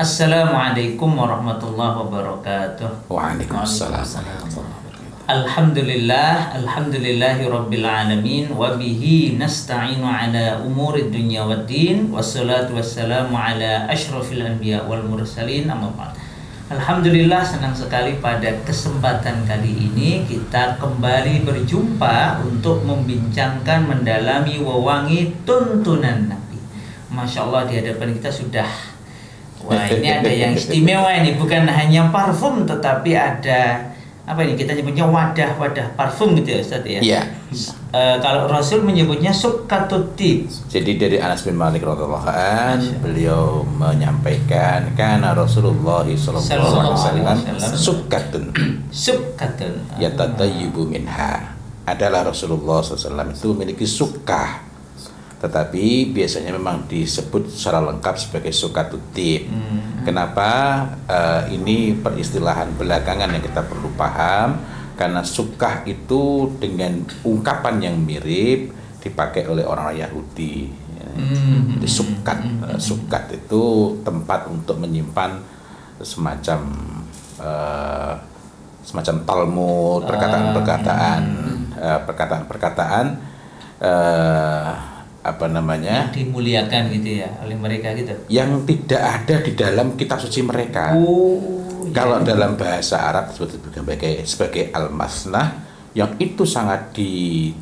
Assalamualaikum warahmatullahi wabarakatuh. Waalaikumsalam. Alhamdulillahi rabbil alamin wa bihi nasta'inu ala umurid dunya waddin wassalatu wassalamu ala asyrafil anbiya wal mursalin amma ba'd. Alhamdulillah, senang sekali pada kesempatan kali ini kita kembali berjumpa untuk membincangkan, mendalami, wewangi tuntunan Nabi. Masya Allah, di hadapan kita sudah, wah, ini ada yang istimewa ini, bukan hanya parfum tetapi ada apa ini, kita nyebutnya wadah parfum gitu ya Ustaz ya. Iya. Kalau Rasul menyebutnya sukkatutib. Jadi dari Anas bin Malik radhiyallahu anhu, beliau menyampaikan karena Rasulullah sallallahu alaihi wasallam sukkatun yatatayyibu minha. Adalah Rasulullah SAW itu memiliki sukkah, tetapi biasanya memang disebut secara lengkap sebagai sukkatutib. Kenapa? Ini peristilahan belakangan yang kita perlu paham, karena sukkah itu dengan ungkapan yang mirip dipakai oleh orang Yahudi. Jadi sukkat itu tempat untuk menyimpan semacam Talmud, perkataan-perkataan apa namanya, yang dimuliakan gitu ya oleh mereka gitu, yang tidak ada di dalam kitab suci mereka. Kalau dalam bahasa Arab sebagai al-masnah, yang itu sangat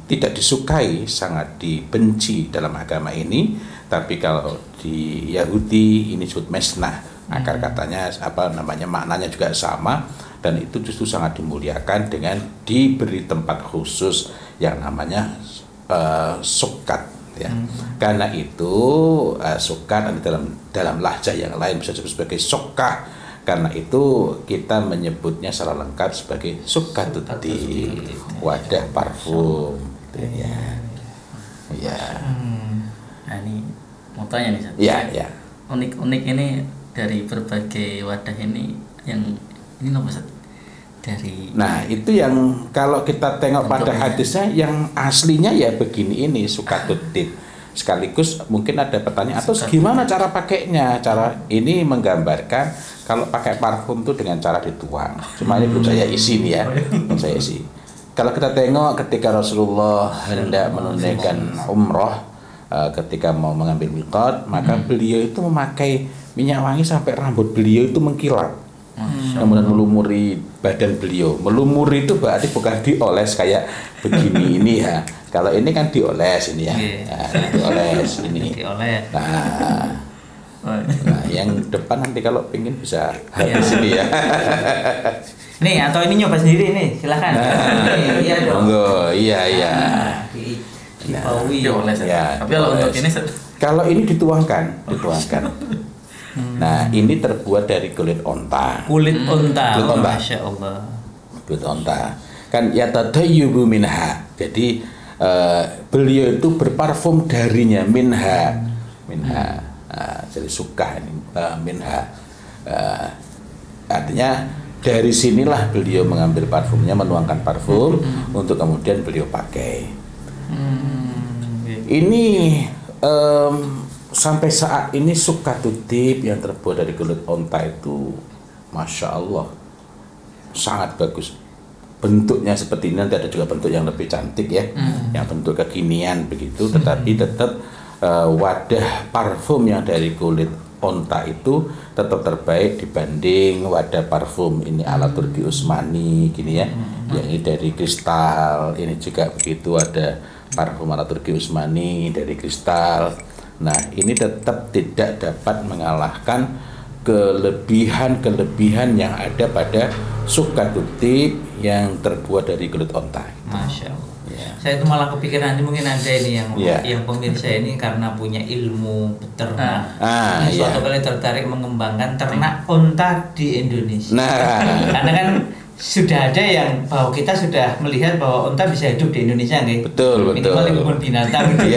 tidak disukai, sangat dibenci dalam agama ini. Tapi kalau di Yahudi ini disebut mesnah, akar katanya apa namanya, maknanya juga sama, dan itu justru sangat dimuliakan dengan diberi tempat khusus yang namanya sukkat. Ya. Karena itu sukat dalam lahjah yang lain bisa disebut sebagai sokah. Karena itu kita menyebutnya secara lengkap sebagai sukkatutib, wadah parfum. Ya. Nah, ini mau tanya nih Ustaz. Ya. Unik-unik ini dari berbagai wadah ini, yang ini apa Ustaz? Nah, itu yang kalau kita tengok pada hadisnya, yang aslinya ya begini, ini sukkatutib. Sekaligus mungkin ada pertanyaan, atau gimana cara pakainya? Cara ini menggambarkan kalau pakai parfum itu dengan cara dituang. Cuma ini belum saya isi nih ya, belum saya isi. Kalau kita tengok ketika Rasulullah hendak menunaikan umroh, ketika mau mengambil miqat, maka beliau itu memakai minyak wangi sampai rambut beliau itu mengkilap. Kemudian melumuri badan beliau. Melumuri itu berarti bukan dioles kayak begini ini ya. Kalau ini kan dioles ini ya. Nah, dioles ini. Nah, yang depan nanti kalau pingin bisa habis ini ya. Nih, atau ini nyoba sendiri nih, silakan. Iya dong. Monggo, iya. Dioles ya. Tapi kalau untuk ini, kalau ini dituangkan. Nah, ini terbuat dari kulit onta. Kulit onta. Masya Allah. Kulit onta. Kan yatatayyubu minha. Jadi beliau itu berparfum darinya, minha. Jadi sukkah ini, minha. Artinya dari sinilah beliau mengambil parfumnya, menuangkan parfum untuk kemudian beliau pakai. Ini sampai saat ini sukkatutib yang terbuat dari kulit onta itu, Masya Allah, sangat bagus. Bentuknya seperti ini, nanti ada juga bentuk yang lebih cantik ya, yang bentuk kekinian begitu, tetapi tetap wadah parfum yang dari kulit onta itu tetap terbaik dibanding wadah parfum ini ala Turki Utsmani gini ya, yang ini dari kristal, ini juga begitu, ada parfum ala Turki Utsmani dari kristal. Nah, ini tetap tidak dapat mengalahkan kelebihan yang ada pada sukkatutib yang terbuat dari kulit onta. Masya Allah. Ya. Saya itu malah kepikiran nanti mungkin ada ini yang pemirsa ini karena punya ilmu beternak, suatu kali tertarik mengembangkan ternak onta di Indonesia. Karena kan sudah ada yang bahwa kita sudah melihat bahwa unta bisa hidup di Indonesia nggih. Betul. Minimal di kebun binatang gitu.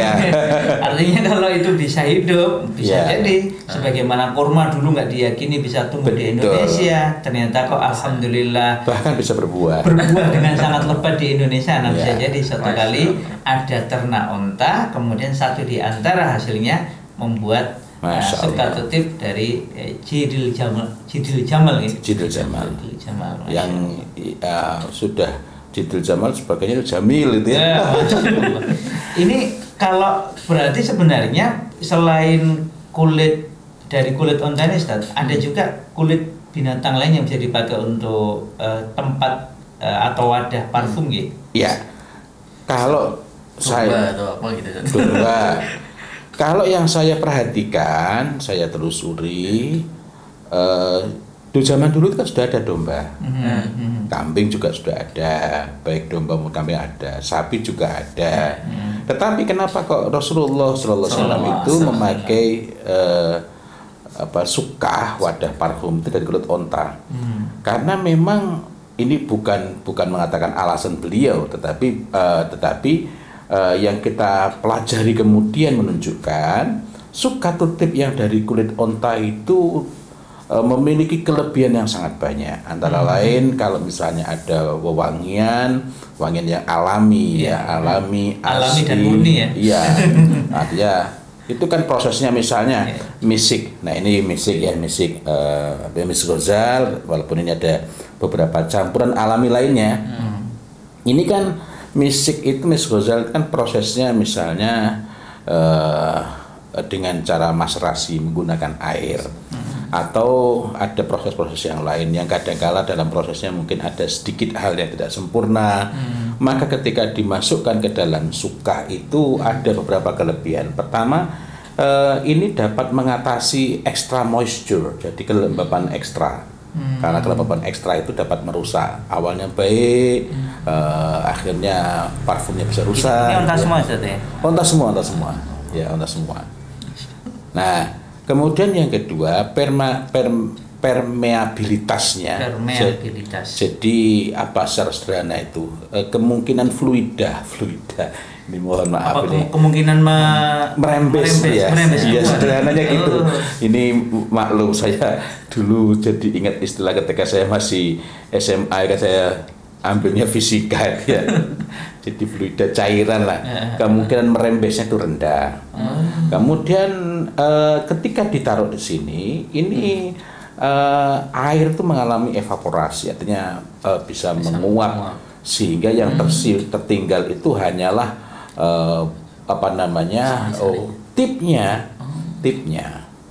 Artinya kalau itu bisa hidup, bisa jadi sebagaimana kurma dulu nggak diyakini bisa tumbuh di Indonesia, ternyata kok alhamdulillah bahkan bisa berbuah dengan sangat lebat di Indonesia. Nah, bisa jadi suatu kali ada ternak unta, kemudian satu di antara hasilnya membuat Masya suka Allah. tutip dari Jidil Jamal ya. Jidil Jamal. Jidil Jamal. Yang sudah Jidil Jamal sebagainya itu Jamil itu ya. Ini kalau berarti sebenarnya selain kulit dari kulit onta ini Ustaz, ada juga kulit binatang lain yang bisa dipakai untuk tempat atau wadah parfum gitu. Ya. Kalau saya atau apa gitu kan. domba. Kalau yang saya perhatikan, saya telusuri, di zaman dulu kan sudah ada domba, kambing juga sudah ada, baik domba maupun kambing ada, sapi juga ada. Tetapi kenapa kok Rasulullah SAW itu memakai sukah wadah parfum itu dari kulit onta? Karena memang ini bukan mengatakan alasan beliau, tetapi yang kita pelajari kemudian menunjukkan suka tutip yang dari kulit onta itu memiliki kelebihan yang sangat banyak. Antara lain kalau misalnya ada wangian yang alami alami asli, dan murni ya. Iya. Artinya itu kan prosesnya misalnya misik. Nah, ini misik misik Ghazal, walaupun ini ada beberapa campuran alami lainnya. Ini kan misik Ghazal kan prosesnya misalnya dengan cara maserasi menggunakan air. Atau ada proses-proses yang lain yang kadang-kala dalam prosesnya mungkin ada sedikit hal yang tidak sempurna. Maka ketika dimasukkan ke dalam sukah itu ada beberapa kelebihan. Pertama, ini dapat mengatasi extra moisture, jadi kelembapan ekstra. Karena kelembapan ekstra itu dapat merusak. Awalnya baik, akhirnya parfumnya bisa rusak. Ini onta semua Ustaz ya? Onta semua. Ya, onta semua. Nah, kemudian yang kedua, permeabilitasnya. Jadi apa secara sederhana itu? Kemungkinan fluida. Ini mohon maaf ini. Kemungkinan merembes ya. Ya sederhananya gitu. Oh. Ini maklum saya dulu jadi ingat istilah ketika saya masih SMA kan saya ambilnya fisika ya. Jadi fluida cairan lah. Kemungkinan merembesnya itu rendah. Kemudian ketika ditaruh di sini, ini air itu mengalami evaporasi, artinya bisa menguap sehingga yang tertinggal itu hanyalah tipnya,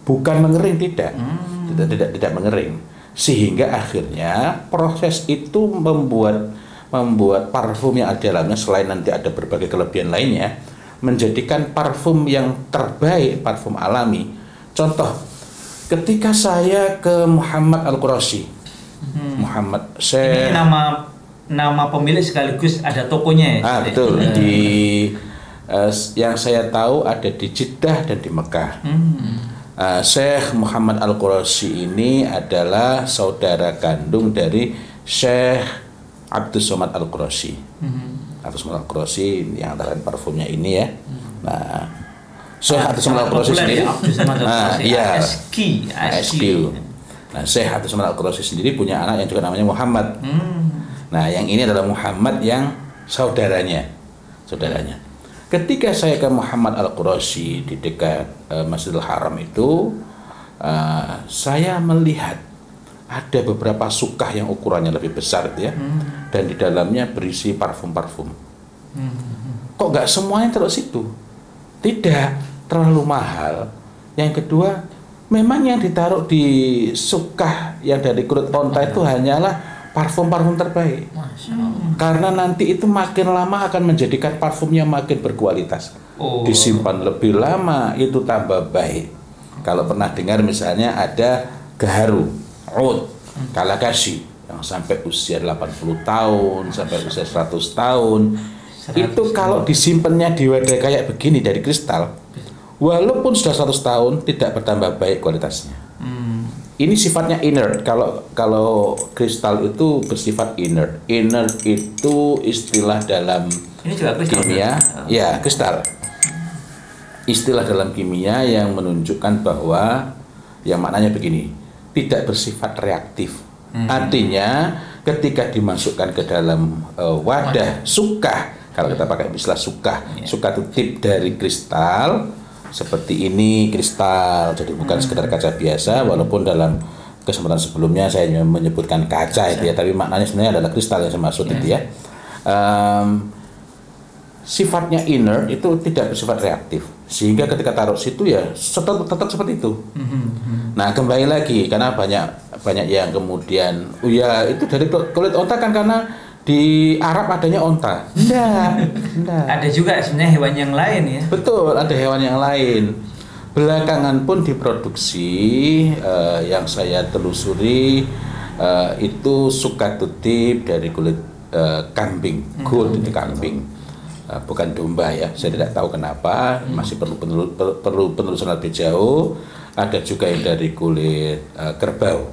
bukan mengering, tidak mengering, sehingga akhirnya proses itu membuat parfum yang ada dalamnya selain nanti ada berbagai kelebihan lainnya menjadikan parfum yang terbaik, parfum alami. Contoh, ketika saya ke Muhammad Al-Qurashi, Muhammad Syekh, ini nama pemilik sekaligus ada tokonya ya? Betul. Di yang saya tahu ada di Jeddah dan di Mekah. Syekh Muhammad Al-Qurashi ini adalah saudara kandung dari Syekh Abdus Somad Al-Qurashi. Abdus Somad Al-Qurashi yang antara parfumnya ini ya. Nah, Syekh Abdus Somad Al-Qurashi sendiri. SQ. Nah, Syekh Abdus Somad Al-Qurashi sendiri punya anak yang juga namanya Muhammad. Nah, yang ini adalah Muhammad yang saudaranya. Ketika saya ke Muhammad Al-Qurashi di dekat Masjidil Haram itu, saya melihat ada beberapa sukah yang ukurannya lebih besar ya, dan di dalamnya berisi parfum-parfum. Kok nggak semuanya taruh situ? Tidak, terlalu mahal. Yang kedua, memang yang ditaruh di sukah yang dari kulit onta itu hanyalah parfum-parfum terbaik. Karena nanti itu makin lama akan menjadikan parfumnya makin berkualitas. Disimpan lebih lama itu tambah baik. Kalau pernah dengar misalnya ada gaharu, oud, kalakashi yang sampai usia 80 tahun, sampai usia 100 tahun. Itu kalau disimpannya di wadah kayak begini dari kristal, walaupun sudah 100 tahun tidak bertambah baik kualitasnya. Ini sifatnya inert. Kalau kristal itu bersifat inert. Inert itu istilah dalam kimia, ya kristal. Istilah dalam kimia yang menunjukkan bahwa yang maknanya begini, tidak bersifat reaktif. Artinya ketika dimasukkan ke dalam wadah sukah, kalau kita pakai istilah sukah itu tip dari kristal, seperti ini kristal, jadi bukan sekedar kaca biasa, walaupun dalam kesempatan sebelumnya saya menyebutkan kaca itu ya, tapi maknanya sebenarnya adalah kristal yang saya maksud itu ya. Sifatnya inner itu tidak bersifat reaktif, sehingga ketika taruh situ ya tetap seperti itu. Nah kembali lagi, karena banyak yang kemudian ya itu dari kulit onta kan, karena di Arab adanya onta. Enggak. Ada juga sebenarnya hewan yang lain ya. Betul, ada hewan yang lain. Belakangan pun diproduksi, yang saya telusuri itu sukatutip dari kulit kambing, kulit itu kambing, bukan domba ya. Saya tidak tahu kenapa, masih perlu penelusuran lebih jauh. Ada juga yang dari kulit kerbau.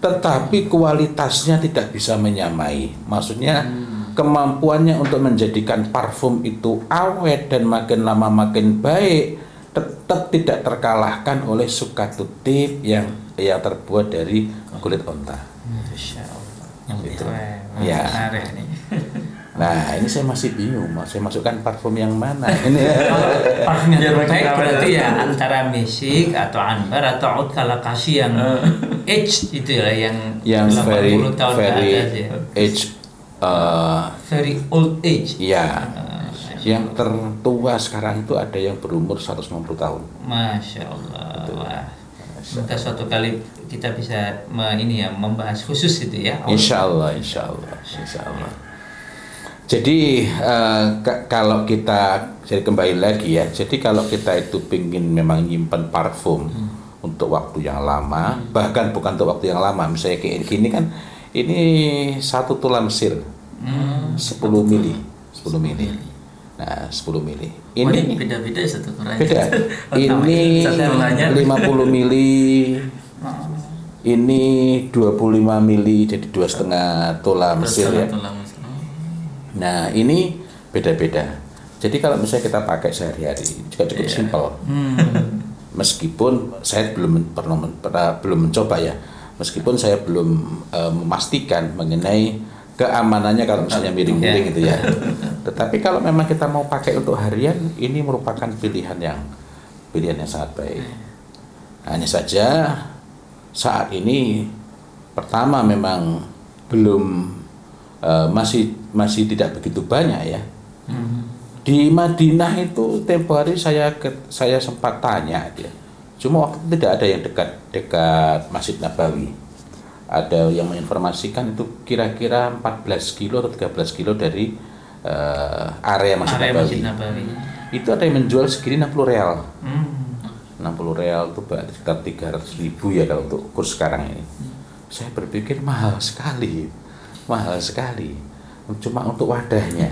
Tetapi kualitasnya tidak bisa menyamai. Maksudnya kemampuannya untuk menjadikan parfum itu awet dan makin lama makin baik tetap tidak terkalahkan oleh sukatutip yang terbuat dari kulit onta. Masya Allah. Yang Gitu. ya. Nah ini saya masih bingung, mau saya masukkan parfum yang mana ini? Parfum yang terbaik berarti ya antara mesik atau ambar atau oud kalakashi yang aged itu ya, yang 80 tahun ke atas ya. Age, Very old age. ya. Yang tertua sekarang itu ada yang berumur 150 tahun. Masya Allah. Wah. Semoga suatu kali kita bisa membahas khusus itu ya. Insya Allah. Jadi kalau kita, jadi kembali lagi ya, jadi kalau kita itu ingin memang nyimpen parfum untuk waktu yang lama, bahkan bukan untuk waktu yang lama, misalnya kayak gini kan, ini 1 tulam sir, 10 mili. Nah 10 mili. Ini beda-beda satu ukurannya. beda. Ini 50 mili. Ini 25 mili, jadi 2,5 tulam sir ya. Nah ini beda-beda. Jadi kalau misalnya kita pakai sehari-hari juga cukup simpel. Meskipun saya belum mencoba ya, meskipun saya belum memastikan mengenai keamanannya kalau misalnya miring-miring itu ya. Tetapi kalau memang kita mau pakai untuk harian, ini merupakan pilihan yang sangat baik. Hanya saja saat ini pertama memang belum masih tidak begitu banyak ya. Di Madinah itu tempo hari saya sempat tanya dia. Cuma waktu itu tidak ada yang dekat Masjid Nabawi. Ada yang menginformasikan itu kira-kira 14 kilo atau 13 kilo dari area Masjid Nabawi. Itu ada yang menjual segini 60 real. 60 real itu berarti sekitar 300.000 ya kalau untuk kurs sekarang ini. Saya berpikir mahal sekali. Cuma untuk wadahnya.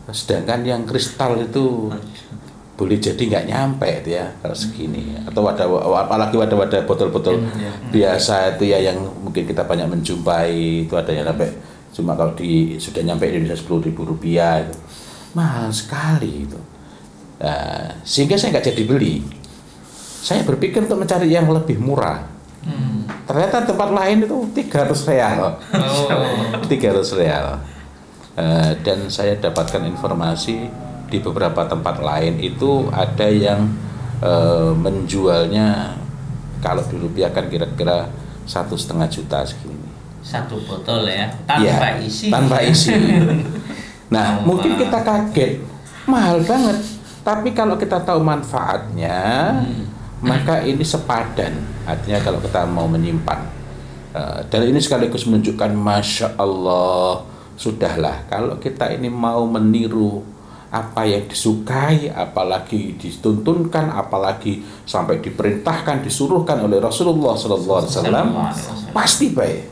Sedangkan yang kristal itu boleh jadi nggak nyampe itu ya kalau segini, atau apalagi wadah-wadah botol-botol biasa itu ya yang mungkin kita banyak menjumpai, itu ada yang sampai cuma kalau sudah nyampe di Indonesia 10.000 rupiah itu mahal sekali itu. Nah, sehingga saya nggak jadi beli. Saya berpikir untuk mencari yang lebih murah. Ternyata tempat lain itu 300 real. 300 real. Dan saya dapatkan informasi di beberapa tempat lain itu ada yang menjualnya kalau dirupiahkan kira-kira 1,5 juta segini. Satu botol ya, tanpa isi. Tanpa isi. Nah, mungkin kita kaget, mahal banget. Tapi kalau kita tahu manfaatnya, maka ini sepadan. Artinya kalau kita mau menyimpan. Dan ini sekaligus menunjukkan Masya Allah, sudahlah kalau kita ini mau meniru apa yang disukai, apalagi dituntunkan, apalagi sampai diperintahkan, disuruhkan oleh Rasulullah SAW, pasti baik.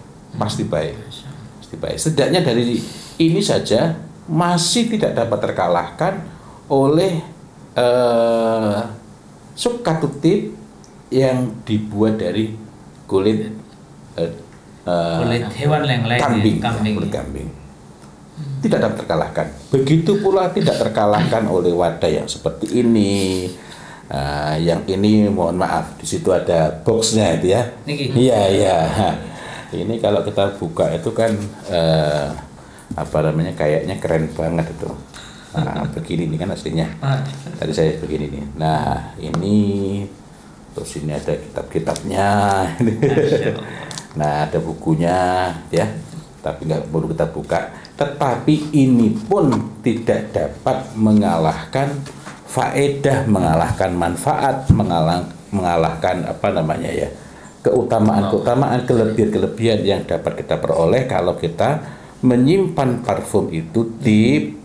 Setidaknya dari ini saja masih tidak dapat terkalahkan oleh sukatutip yang dibuat dari kulit hewan yang lain, kulit kambing. Tidak dapat terkalahkan. Begitu pula tidak terkalahkan oleh wadah yang seperti ini. Yang ini mohon maaf, di situ ada boxnya itu ya. Iya. Ini kalau kita buka itu kan kayaknya keren banget itu. Nah, begini nih kan aslinya. Tadi saya begini nih. Nah, ini terus ini ada kitab-kitabnya. Nah, ada bukunya ya. Tapi nggak perlu kita buka. Tetapi ini pun tidak dapat mengalahkan faedah, mengalahkan manfaat, mengalahkan apa namanya ya, keutamaan, kelebihan yang dapat kita peroleh kalau kita menyimpan parfum itu tip.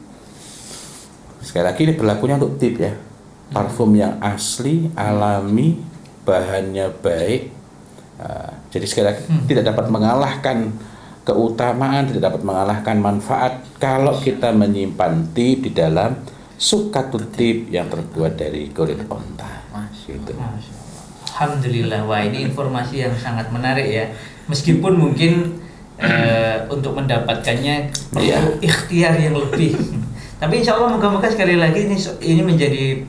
Sekali lagi ini berlakunya untuk tip ya. Parfum yang asli, alami, bahannya baik. Jadi sekali lagi tidak dapat mengalahkan keutamaan, tidak dapat mengalahkan manfaat kalau kita menyimpan tip di dalam sukatut tip yang terbuat dari kulit onta. Gitu. Alhamdulillah, wah ini informasi yang sangat menarik ya. Meskipun mungkin untuk mendapatkannya perlu ikhtiar yang lebih. Tapi insya Allah moga-moga sekali lagi ini menjadi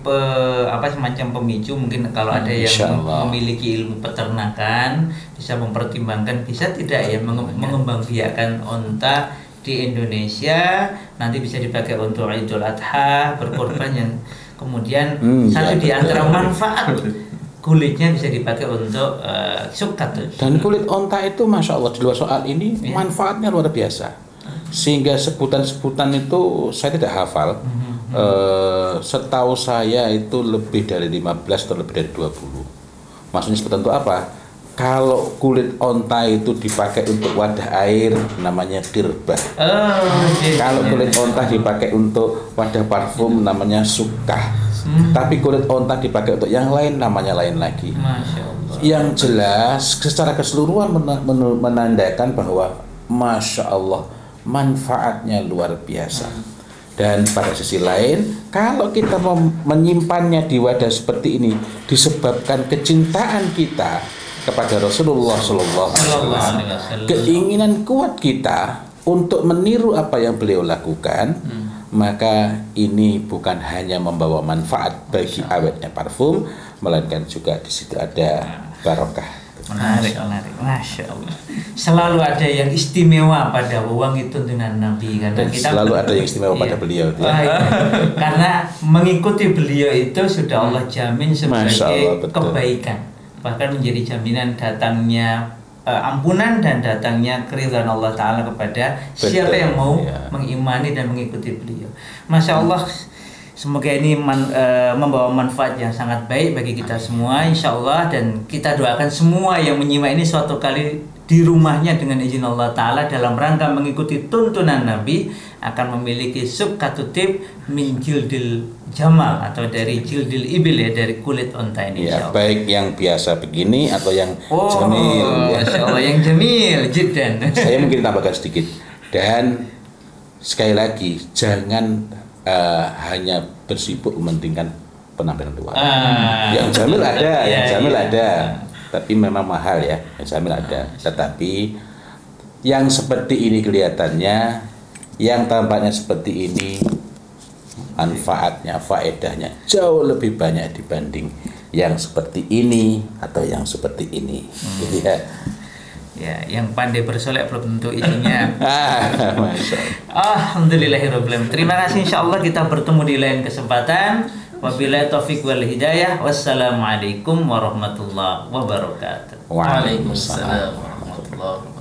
semacam pemicu, mungkin kalau ada yang memiliki ilmu peternakan bisa mempertimbangkan bisa tidak ya mengembangbiakkan onta di Indonesia, nanti bisa dipakai untuk Idul Adha, berkorban yang kemudian satu di antara manfaat kulitnya bisa dipakai untuk sukat. Dan kulit onta itu masya Allah di luar soal ini manfaatnya luar biasa. Sehingga sebutan-sebutan itu saya tidak hafal. Setahu saya itu lebih dari 15 atau lebih dari 20. Maksudnya sebutan itu apa? Kalau kulit onta itu dipakai untuk wadah air namanya kirbah. Kalau kulit onta dipakai untuk wadah parfum namanya sukah. Tapi kulit onta dipakai untuk yang lain namanya lain lagi. Masya Allah. Yang jelas secara keseluruhan menandakan bahwa masya Allah manfaatnya luar biasa. Dan pada sisi lain, kalau kita menyimpannya di wadah seperti ini disebabkan kecintaan kita kepada Rasulullah Sallallahu Alaihi Wasallam, keinginan kuat kita untuk meniru apa yang beliau lakukan, maka ini bukan hanya membawa manfaat bagi awetnya parfum, melainkan juga di situ ada barokah. Menarik, masya Allah. Selalu ada yang istimewa pada wangi tuntunan Nabi karena dan kita selalu ada yang istimewa pada beliau. Karena mengikuti beliau itu sudah Allah jamin sebagai kebaikan, bahkan menjadi jaminan datangnya ampunan dan datangnya keridhaan Allah Ta'ala kepada siapa yang mau mengimani dan mengikuti beliau. Masya Allah. Semoga ini membawa manfaat yang sangat baik bagi kita semua, insya Allah. Dan kita doakan semua yang menyimak ini suatu kali di rumahnya dengan izin Allah Ta'ala dalam rangka mengikuti tuntunan Nabi akan memiliki subkatutib min jildil jamal atau dari jildil ibil ya, dari kulit onta ini. Ya, baik yang biasa begini atau yang jamil. Insya Allah yang jamil, jiddan. Saya mungkin tambahkan sedikit. Dan sekali lagi jangan hanya bersibuk mementingkan penampilan luar. Yang jamil ada, ada, tapi memang mahal ya. Yang jamil ada, tetapi yang seperti ini kelihatannya, yang tampaknya seperti ini, manfaatnya, faedahnya jauh lebih banyak dibanding yang seperti ini atau yang seperti ini. Jadi ya, yang pandai bersolek belum tentu isinya. Alhamdulillahirabbil alamin. Terima kasih, insyaallah kita bertemu di lain kesempatan. Wabillahi taufik wal hidayah. Wassalamualaikum warahmatullahi wabarakatuh. Waalaikumsalam warahmatullahi wabarakatuh.